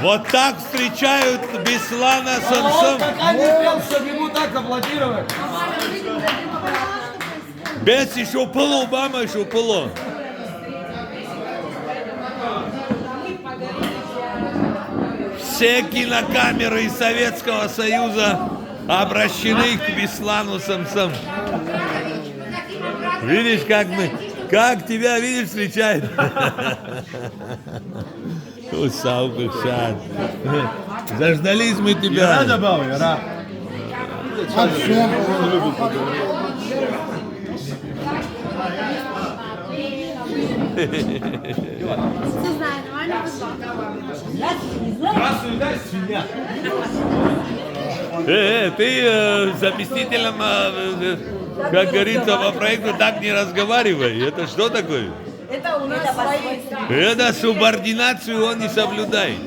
Вот так встречают Беслана Он Самсом. пока не пел, чтобы ему так аплодировать. Без еще полу, мама еще полу. Все кинокамеры из Советского Союза обращены к Беслану Самсом. Видишь, как тебя, видишь, встречает? Усалку, шат. Заждались мы тебя. добавлю, да. Не знаю, нормально вышло. Красную дай, свинья. Ты заместителем, как говорится, по проекту так не разговаривай. Это что такое? Это у нас свои. Это субординацию он не соблюдает.